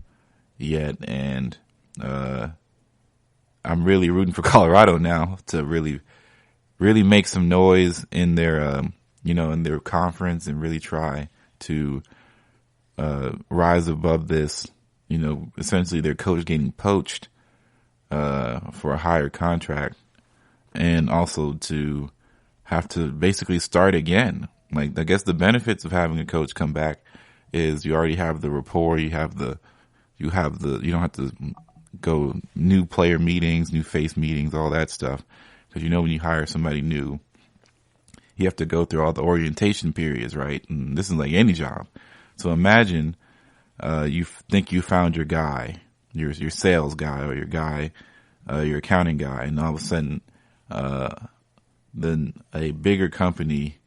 yet. And I'm really rooting for Colorado now to really make some noise in their in their conference and really try to rise above this. Essentially their coach getting poached for a higher contract, and also to have to basically start again. Like, I guess the benefits of having a coach come back is you already have the rapport, you don't have to go new player meetings, new face meetings, all that stuff. Because when you hire somebody new, you have to go through all the orientation periods, right? And this is like any job. So imagine you think you found your guy, your sales guy, or your guy, your accounting guy, and all of a sudden, then a bigger company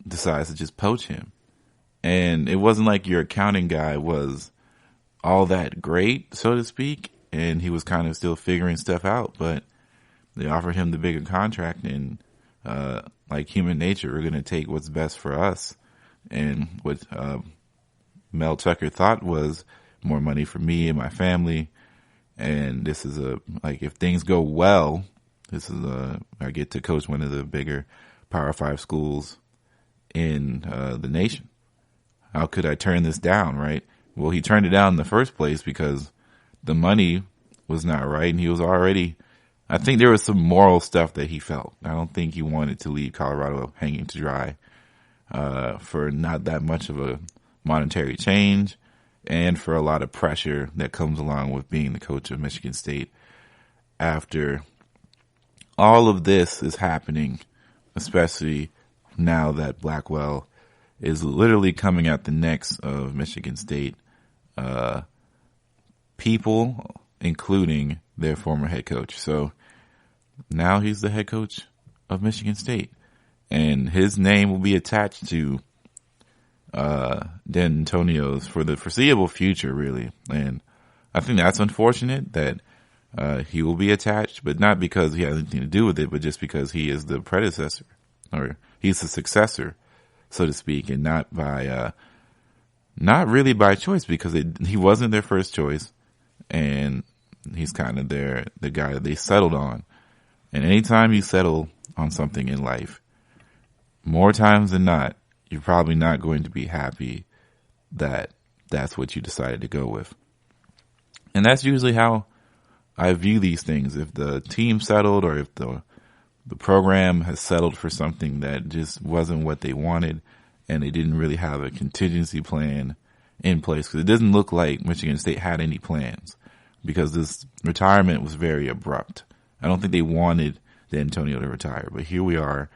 decides to just poach him. And it wasn't like your accounting guy was all that great, so to speak, and he was kind of still figuring stuff out, but they offered him the bigger contract, and like human nature, we're going to take what's best for us. And what Mel Tucker thought was more money for me and my family. And this is if things go well, I get to coach one of the bigger Power 5 schools in the nation. How could I turn this down, right? Well, he turned it down in the first place because the money was not right. And he was already, I think there was some moral stuff that he felt. I don't think he wanted to leave Colorado hanging to dry for not that much of a monetary change and for a lot of pressure that comes along with being the coach of Michigan State after all of this is happening, especially now that Blackwell is literally coming at the necks of Michigan State people, including their former head coach. So now he's the head coach of Michigan State, and his name will be attached to D'Antonio's for the foreseeable future, really. And I think that's unfortunate that he will be attached, but not because he has anything to do with it, but just because he is the predecessor, or he's the successor, so to speak, and not really by choice, because he wasn't their first choice, and he's kind of the guy that they settled on. And anytime you settle on something in life, more times than not, you're probably not going to be happy that that's what you decided to go with. And that's usually how I view these things. If the team settled, or if the program has settled for something that just wasn't what they wanted, and they didn't really have a contingency plan in place, because it doesn't look like Michigan State had any plans, because this retirement was very abrupt. I don't think they wanted D'Antonio to retire, but here we are,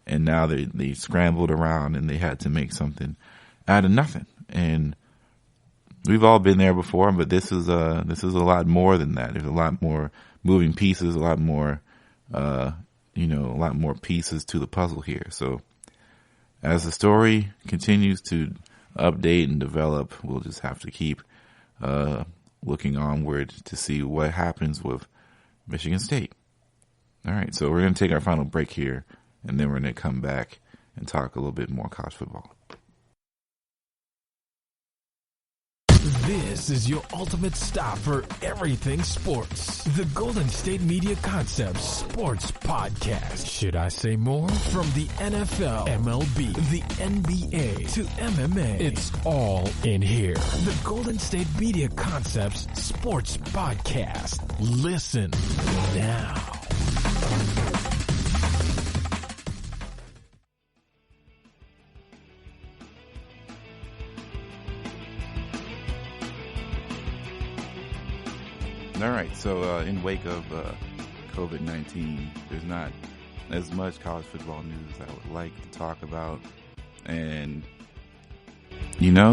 and now they scrambled around and they had to make something out of nothing. And we've all been there before, but this is a lot more than that. There's a lot more moving pieces, a lot more pieces to the puzzle here. So as the story continues to update and develop, we'll just have to keep looking onward to see what happens with Michigan State. All right, so we're going to take our final break here, and then we're going to come back and talk a little bit more college football. This is your ultimate stop for everything sports. The Golden State Media Concepts Sports Podcast. Should I say more? From the NFL, MLB, the NBA to MMA, it's all in here. The Golden State Media Concepts Sports Podcast. Listen now. All right, so in wake of COVID-19, there's not as much college football news I would like to talk about. And,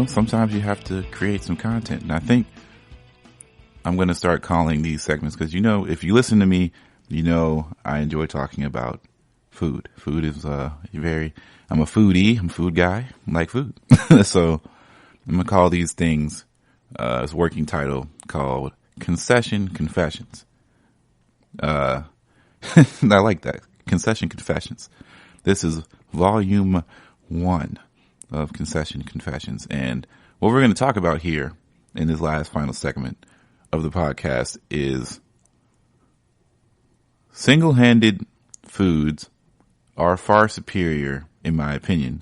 sometimes you have to create some content. And I think I'm going to start calling these segments because, if you listen to me, I enjoy talking about food. Food is I'm a foodie, I'm a food guy, I like food. So I'm going to call these things, as a working title called Concession Confessions. I like that. Concession Confessions. This is volume 1 of Concession Confessions. And what we're going to talk about here in this last final segment of the podcast is single-handed foods are far superior, in my opinion,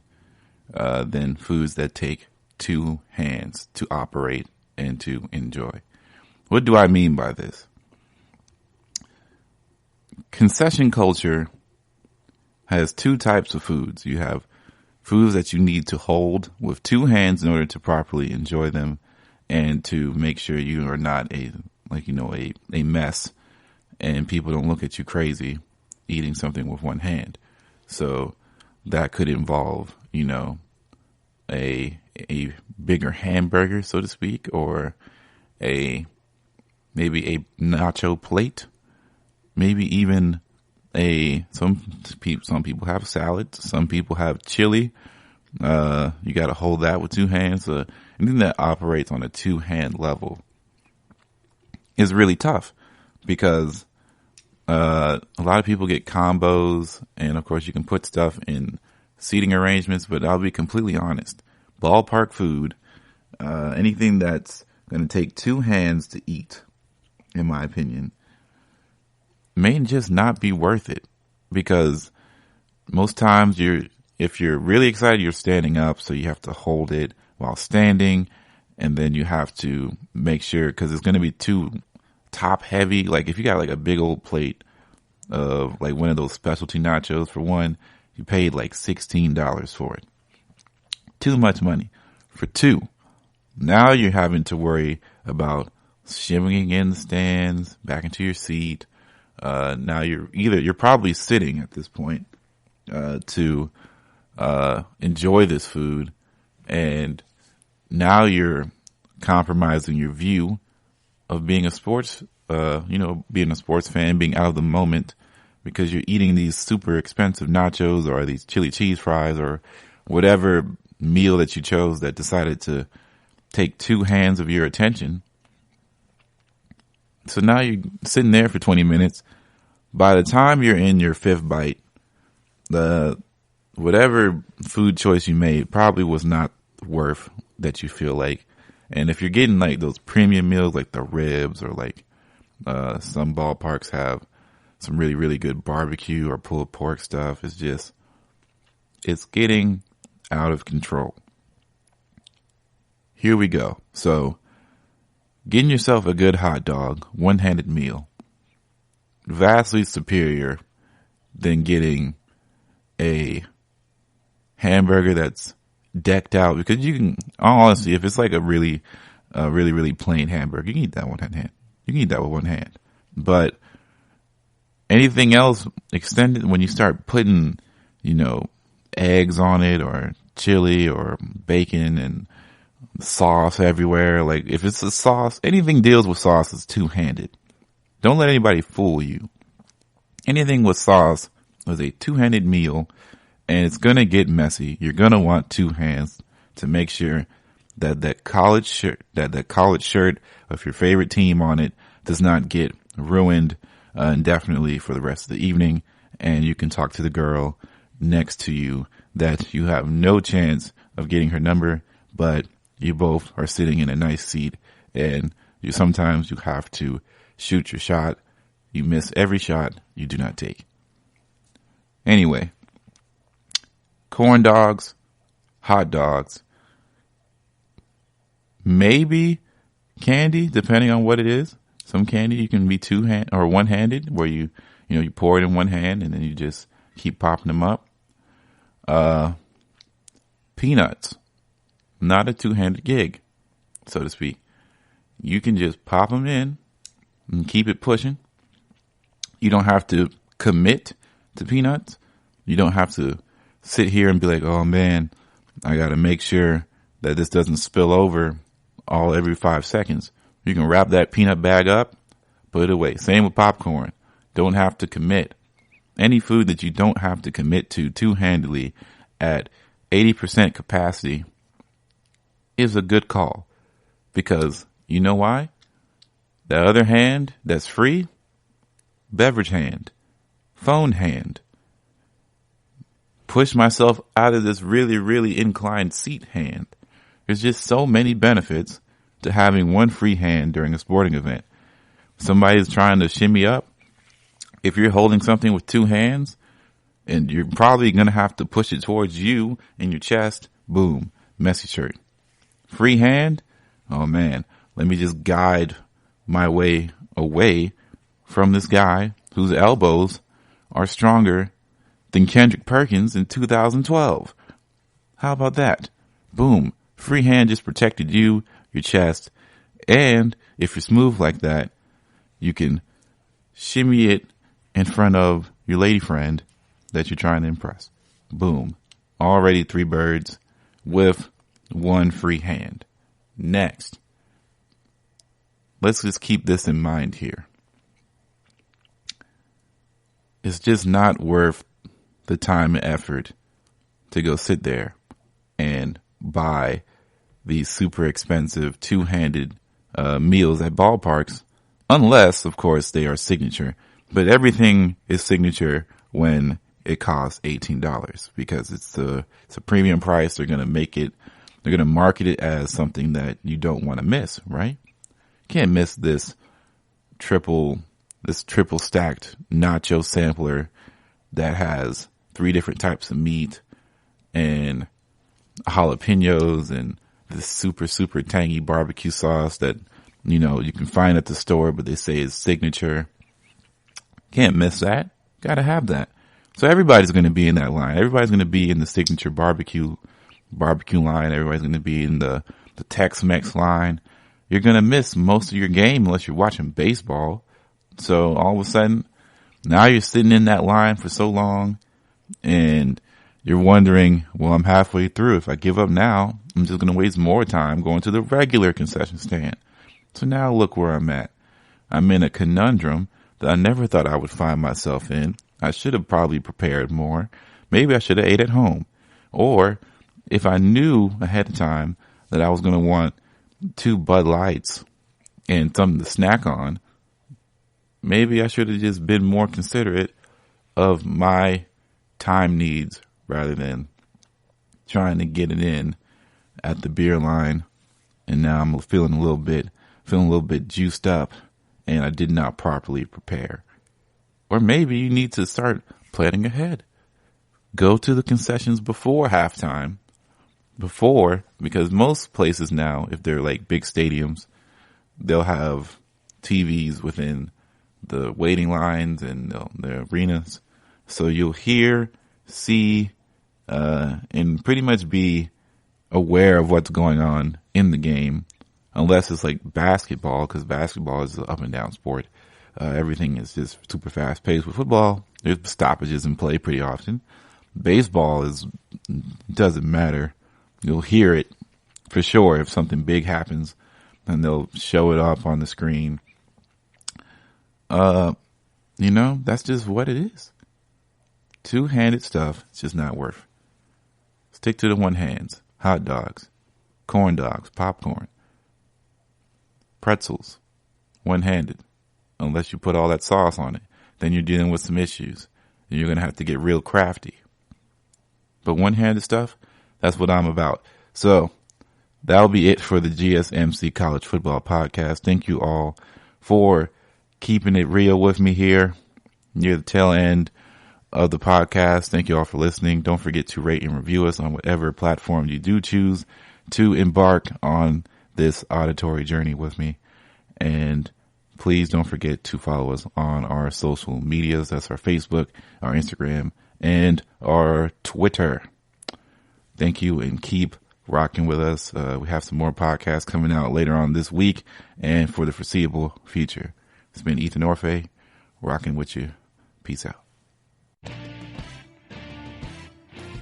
than foods that take 2 hands to operate and to enjoy. What do I mean by this? Concession culture has 2 types of foods. You have foods that you need to hold with 2 hands in order to properly enjoy them and to make sure you are not a mess and people don't look at you crazy eating something with 1 hand. So that could involve, a bigger hamburger, so to speak, or maybe a nacho plate, maybe even some people have salads, some people have chili. You got to hold that with 2 hands. Anything that operates on a 2-hand level is really tough because a lot of people get combos, and of course you can put stuff in seating arrangements. But I'll be completely honest: ballpark food, anything that's going to take 2 hands to eat, in my opinion, may just not be worth it, because most times if you're really excited, you're standing up, so you have to hold it while standing, and then you have to make sure, because it's going to be 2 top heavy, like if you got like a big old plate of like one of those specialty nachos for one, you paid like $16 for it. Too much money. For two, now you're having to worry about shimmying in the stands, back into your seat. Now you're probably sitting at this point, to, enjoy this food. And now you're compromising your view of being a sports, being a sports fan, being out of the moment, because you're eating these super expensive nachos or these chili cheese fries or whatever meal that you chose that decided to take two hands of your attention. So now you're sitting there for 20 minutes. By the time you're in your fifth bite, whatever food choice you made probably was not worth that you feel like. And if you're getting like those premium meals like the ribs or like some ballparks have some really, really good barbecue or pulled pork stuff, it's getting out of control. Here we go. So getting yourself a good hot dog, one-handed meal, vastly superior than getting a hamburger that's decked out, because you can, honestly, if it's like a really plain hamburger, you can eat that one hand. You can eat that with one hand. But anything else extended, when you start putting, eggs on it or chili or bacon and sauce everywhere, like if it's a sauce, anything deals with sauce is two-handed. Don't let anybody fool you. Anything with sauce is a two-handed meal, and it's going to get messy. You're going to want two hands to make sure that college shirt of your favorite team on it does not get ruined indefinitely for the rest of the evening, and you can talk to the girl next to you that you have no chance of getting her number, but you both are sitting in a nice seat, and sometimes you have to shoot your shot. You miss every shot you do not take. Anyway, corn dogs, hot dogs, maybe candy, depending on what it is. Some candy you can be one-handed, where you pour it in one hand and then you just keep popping them up. Peanuts, not a two-handed gig, so to speak. You can just pop them in and keep it pushing. You don't have to commit to peanuts. You don't have to sit here and be like, oh man, I got to make sure that this doesn't spill over every 5 seconds. You can wrap that peanut bag up, put it away. Same with popcorn. Don't have to commit. Any food that you don't have to commit to two-handedly at 80% capacity is a good call. Because you know why? The other hand that's free, beverage hand, phone hand, push myself out of this really, really inclined seat hand. There's just so many benefits to having one free hand during a sporting event. Somebody's trying to shimmy up. If you're holding something with two hands, and you're probably going to have to push it towards you in your chest, boom, messy shirt. Free hand, oh man, let me just guide my way away from this guy whose elbows are stronger than Kendrick Perkins in 2012. How about that? Boom. Free hand just protected you, your chest, and if you're smooth like that, you can shimmy it in front of your lady friend that you're trying to impress. Boom. Already 3 birds with one free hand. Next. Let's just keep this in mind here. It's just not worth the time and effort to go sit there and buy these super expensive two-handed meals at ballparks, unless, of course, they are signature. But everything is signature when it costs $18 because it's a premium price. They're going to market it as something that you don't want to miss, right? Can't miss this triple stacked nacho sampler that has 3 different types of meat and jalapenos and this super, super tangy barbecue sauce that You know, you can find it at the store, but they say it's signature. Can't miss that. Gotta have that. So everybody's going to be in that line. Everybody's going to be in the signature barbecue line. Everybody's going to be in the Tex-Mex line. You're going to miss most of your game unless you're watching baseball. So all of a sudden, now you're sitting in that line for so long and you're wondering, well, I'm halfway through. If I give up now, I'm just going to waste more time going to the regular concession stand. So now look where I'm at. I'm in a conundrum that I never thought I would find myself in. I should have probably prepared more. Maybe I should have ate at home. Or if I knew ahead of time that I was going to want 2 Bud Lights and something to snack on, maybe I should have just been more considerate of my time needs rather than trying to get it in at the beer line. And now I'm feeling a little bit juiced up and I did not properly prepare. Or maybe you need to start planning ahead. Go to the concessions before halftime. Because most places now, if they're like big stadiums, they'll have TVs within the waiting lines and the arenas. So you'll hear, see, and pretty much be aware of what's going on in the game. Unless it's like basketball, because basketball is an up and down sport. Everything is just super fast paced. With football, there's stoppages in play pretty often. Baseball doesn't matter. You'll hear it for sure if something big happens and they'll show it up on the screen. That's just what it is. Two-handed stuff, it's just not worth. Stick to the one hands. Hot dogs, corn dogs, popcorn, pretzels, one-handed. Unless you put all that sauce on it, then you're dealing with some issues. And you're going to have to get real crafty. But one-handed stuff, that's what I'm about. So that'll be it for the GSMC College Football Podcast. Thank you all for keeping it real with me here near the tail end of the podcast. Thank you all for listening. Don't forget to rate and review us on whatever platform you do choose to embark on this auditory journey with me. And please don't forget to follow us on our social medias. That's our Facebook, our Instagram, and our Twitter. Thank you and keep rocking with us. We have some more podcasts coming out later on this week and for the foreseeable future. It's been Ethan Orfe, rocking with you. Peace out.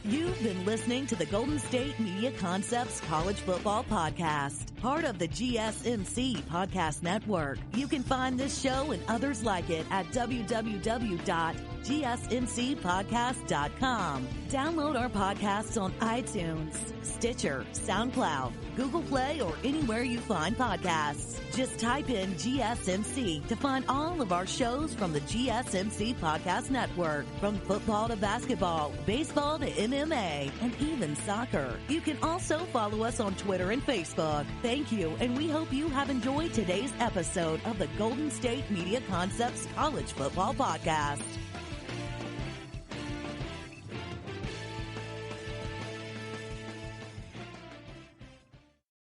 You've been listening to the Golden State Media Concepts College Football Podcast, part of the GSMC Podcast Network. You can find this show and others like it at www.gsmcpodcast.com. Download our podcasts on iTunes, Stitcher, SoundCloud, Google Play, or anywhere you find podcasts. Just type in GSMC to find all of our shows from the GSMC Podcast Network. From football to basketball, baseball to MMA, and even soccer. You can also follow us on Twitter and Facebook. Thank you, and we hope you have enjoyed today's episode of the Golden State Media Concepts College Football Podcast.